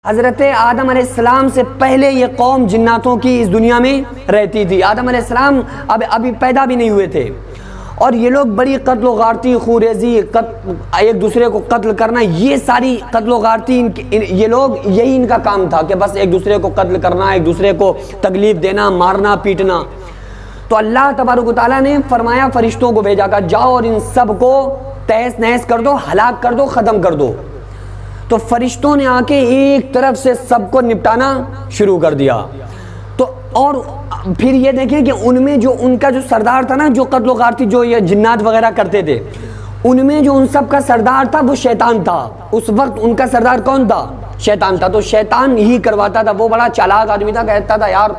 حضرت آدم علیہ السلام سے پہلے یہ قوم جناتوں کی اس دنیا میں رہتی تھی. آدم علیہ السلام ابھی پیدا بھی نہیں ہوئے تھے، اور یہ لوگ بڑی قتل و غارتی، خوریزی، ایک دوسرے کو قتل کرنا، یہ ساری قتل و غارتی یہ لوگ یہی ان کا کام تھا کہ بس ایک دوسرے کو قتل کرنا، ایک دوسرے کو تکلیف دینا، مارنا پیٹنا. تو اللہ تبارک و تعالیٰ نے فرمایا فرشتوں کو بھیجا، کہا جاؤ اور ان سب کو تہس نہس کر دو، ہلاک کر دو، ختم کر دو. تو فرشتوں نے آ کے ایک طرف سے سب کو نپٹانا شروع کر دیا. تو اور پھر یہ دیکھیں کہ ان میں جو ان کا جو سردار تھا نا، جو قتل و غارتی جو یہ جنات وغیرہ کرتے تھے، ان میں جو ان سب کا سردار تھا وہ شیطان تھا. اس وقت ان کا سردار کون تھا؟ شیطان تھا. تو شیطان ہی کرواتا تھا. وہ بڑا چالاک آدمی تھا، کہتا تھا یار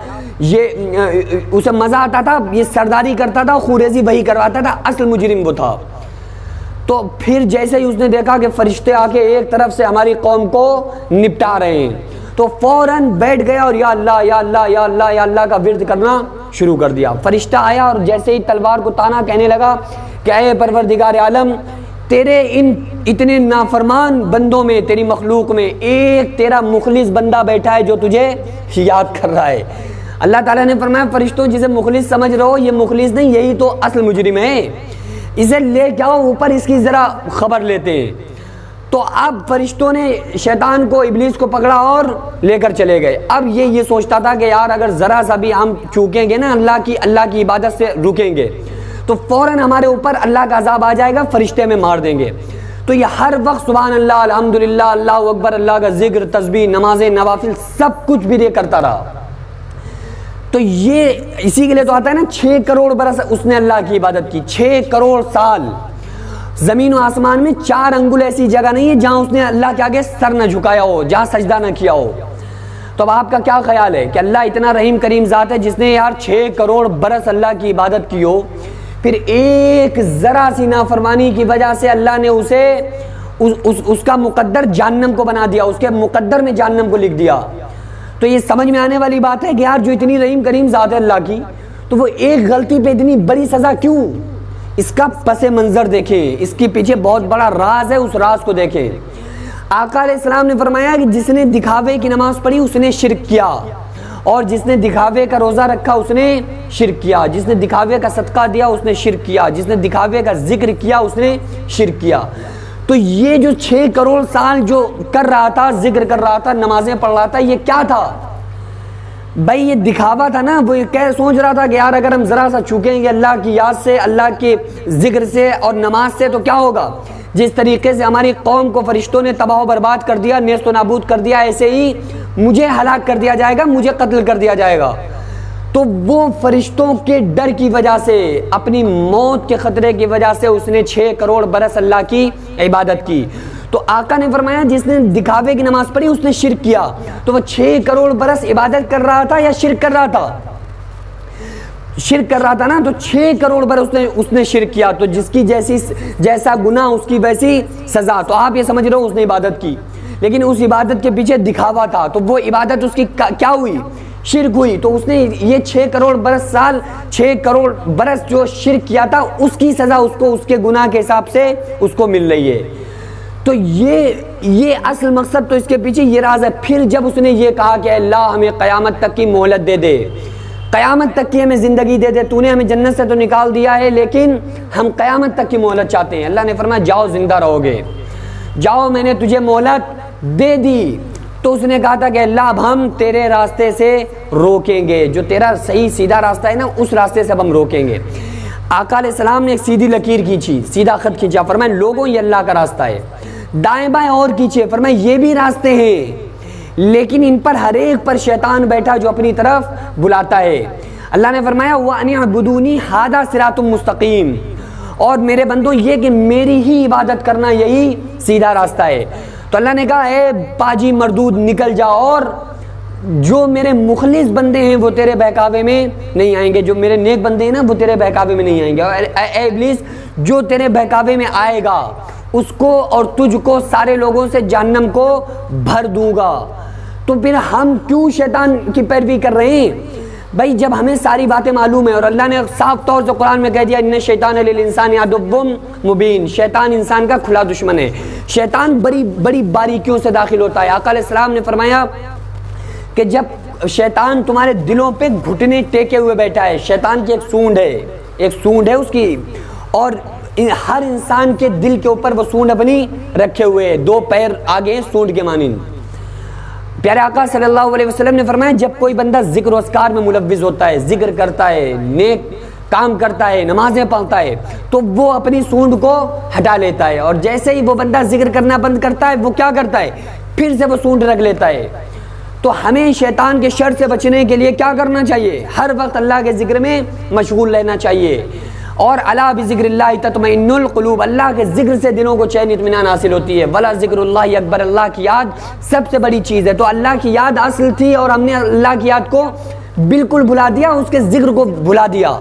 یہ اسے مزہ آتا تھا، یہ سرداری کرتا تھا، خوریزی وہی کرواتا تھا، اصل مجرم وہ تھا. تو پھر جیسے ہی اس نے دیکھا کہ فرشتے آ کے ایک طرف سے ہماری قوم کو نپٹا رہے ہیں، تو فوراً بیٹھ گیا اور یا اللہ یا اللہ یا اللہ یا اللہ کا ورد کرنا شروع کر دیا. فرشتہ آیا اور جیسے ہی تلوار کو تانا، کہنے لگا کہ اے پروردگار عالم، تیرے ان اتنے نافرمان بندوں میں، تیری مخلوق میں ایک تیرا مخلص بندہ بیٹھا ہے جو تجھے یاد کر رہا ہے. اللہ تعالیٰ نے فرمایا فرشتوں جسے مخلص سمجھ رہے ہو، یہ مخلص نہیں، یہی تو اصل مجرم ہے، اسے لے جاؤ اوپر، اس کی ذرا خبر لیتے ہیں. تو اب فرشتوں نے شیطان کو، ابلیس کو پکڑا اور لے کر چلے گئے. اب یہ سوچتا تھا کہ یار اگر ذرا سا بھی ہم چوکیں گے نا اللہ کی عبادت سے رکیں گے تو فوراً ہمارے اوپر اللہ کا عذاب آ جائے گا، فرشتے میں مار دیں گے. تو یہ ہر وقت سبحان اللہ، الحمدللہ، اللہ اکبر، اللہ کا ذکر، تسبیح، نمازیں، نوافل، سب کچھ بھی یہ کرتا رہا. تو یہ اسی کے لیے تو آتا ہے نا 6 کروڑ برس اس نے اللہ کی عبادت کی. 6 کروڑ سال زمین و آسمان میں 4 انگل ایسی جگہ نہیں ہے جہاں اس نے اللہ کے آگے سر نہ جھکایا ہو، جہاں سجدہ نہ کیا ہو. تو اب آپ کا کیا خیال ہے کہ اللہ اتنا رحیم کریم ذات ہے جس نے یار 6 کروڑ برس اللہ کی عبادت کی ہو، پھر ایک ذرا سی نافرمانی کی وجہ سے اللہ نے اسے اس کا مقدر جہنم کو بنا دیا، اس کے مقدر میں جہنم کو لکھ دیا. تو یہ سمجھ میں آنے والی بات ہے کہ یار جو اتنی رحیم کریم ذات ہے اللہ کی، تو وہ ایک غلطی پہ اتنی بڑی سزا کیوں؟ اس کا پس منظر دیکھیں، اس کے پیچھے بہت بڑا راز ہے، اس راز کو دیکھیں. آقا علیہ السلام نے فرمایا کہ جس نے دکھاوے کی نماز پڑھی اس نے شرک کیا، اور جس نے دکھاوے کا روزہ رکھا اس نے شرک کیا، جس نے دکھاوے کا صدقہ دیا اس نے شرک کیا، جس نے دکھاوے کا ذکر کیا اس نے شرک کیا. تو یہ جو 6 کروڑ سال جو کر رہا تھا، ذکر کر رہا تھا، نمازیں پڑھ رہا تھا، یہ کیا تھا بھائی؟ یہ دکھاوا تھا نا. وہ سوچ رہا تھا کہ یار اگر ہم ذرا سا چوکیں گے اللہ کی یاد سے، اللہ کے ذکر سے اور نماز سے تو کیا ہوگا. جس طریقے سے ہماری قوم کو فرشتوں نے تباہ و برباد کر دیا، نیست و نابود کر دیا، ایسے ہی مجھے ہلاک کر دیا جائے گا، مجھے قتل کر دیا جائے گا. تو وہ فرشتوں کے ڈر کی وجہ سے، اپنی موت کے خطرے کی وجہ سے اس نے 6 کروڑ برس اللہ کی عبادت کی. تو آقا نے فرمایا جس نے دکھاوے کی نماز پڑھی اس نے شرک کیا. تو وہ 6 کروڑ برس عبادت کر رہا تھا یا شرک کر رہا تھا؟ شرک کر رہا تھا نا. تو 6 کروڑ برس اس نے شرک کیا. تو جس کی جیسا گناہ اس کی ویسی سزا. تو آپ یہ سمجھ رہے ہو اس نے عبادت کی، لیکن اس عبادت کے پیچھے دکھاوا تھا. تو وہ عبادت اس کی کیا ہوئی؟ شرک ہوئی. تو اس نے یہ 6 کروڑ برس سال، 6 کروڑ برس جو شرک کیا تھا اس کی سزا اس کو، اس کے گناہ کے حساب سے اس کو مل رہی ہے. تو یہ اصل مقصد تو اس کے پیچھے یہ راز ہے. پھر جب اس نے یہ کہا کہ اللہ ہمیں قیامت تک کی مہلت دے دے، قیامت تک کی ہمیں زندگی دے دے، تو نے ہمیں جنت سے تو نکال دیا ہے لیکن ہم قیامت تک کی مہلت چاہتے ہیں. اللہ نے فرمایا جاؤ زندہ رہو گے، جاؤ میں نے تجھے مہلت دے دی. تو اس نے کہا تھا کہ اللہ اب ہم تیرے راستے سے روکیں گے، جو تیرا صحیح سیدھا راستہ ہے نا اس راستے سے اب ہم روکیں گے. آقا علیہ السلام نے ایک سیدھی لکیر کھینچی، سیدھا خط کھینچا، فرمایا لوگوں یہ اللہ کا راستہ ہے. دائیں بائیں اور کھینچے، فرمایا یہ بھی راستے ہیں لیکن ان پر ہر ایک پر شیطان بیٹھا جو اپنی طرف بلاتا ہے. اللہ نے فرمایا وَأَنِ اعْبُدُونِي هَذَا صِرَاطٌ مُسْتَقِيمٌ، اور میرے بندوں یہ کہ میری ہی عبادت کرنا یہی سیدھا راستہ ہے. تو اللہ نے کہا اے پاجی مردود نکل جا، اور جو میرے مخلص بندے ہیں وہ تیرے بہکاوے میں نہیں آئیں گے، جو میرے نیک بندے ہیں نا وہ تیرے بہکاوے میں نہیں آئیں گے. اور اے ابلیس جو تیرے بہکاوے میں آئے گا اس کو اور تجھ کو سارے لوگوں سے جہنم کو بھر دوں گا. تو پھر ہم کیوں شیطان کی پیروی کر رہے ہیں؟ بھائی جب ہمیں ساری باتیں معلوم ہیں اور اللہ نے صاف طور سے قرآن میں کہہ دیا ان شیطان للانسان عدو مبین، شیطان انسان کا کھلا دشمن ہے، شیطان بڑی بڑی باریکیوں سے داخل ہوتا ہے۔ آقا علیہ السلام نے فرمایا کہ جب شیطان تمہارے دلوں پہ گھٹنے ٹیکے ہوئے بیٹھا ہے، شیطان کی ایک سونڈ ہے اس کی، اور ہر انسان کے دل کے اوپر وہ سونڈ اپنی رکھے ہوئے، دو پیر آگے سونڈ کے مانند۔ پیارے آقا صلی اللہ علیہ وسلم نے فرمایا جب کوئی بندہ ذکر و اذکار میں ملوث ہوتا ہے، ذکر کرتا ہے، نیک کام کرتا ہے، نمازیں پڑھتا ہے، تو وہ اپنی سونڈ کو ہٹا لیتا ہے، اور جیسے ہی وہ بندہ ذکر کرنا بند کرتا ہے وہ کیا کرتا ہے، پھر سے وہ سونڈ رکھ لیتا ہے۔ تو ہمیں شیطان کے شر سے بچنے کے لیے کیا کرنا چاہیے؟ ہر وقت اللہ کے ذکر میں مشغول رہنا چاہیے، اور الا بذکر اللہ تطمئن القلوب، اللہ کے ذکر سے دلوں کو چین اطمینان حاصل ہوتی ہے۔ ولا ذکر اللہ اکبر، اللہ کی یاد سب سے بڑی چیز ہے۔ تو اللہ کی یاد اصل تھی اور ہم نے اللہ کی یاد کو بالکل بھلا دیا، اس کے ذکر کو بھلا دیا۔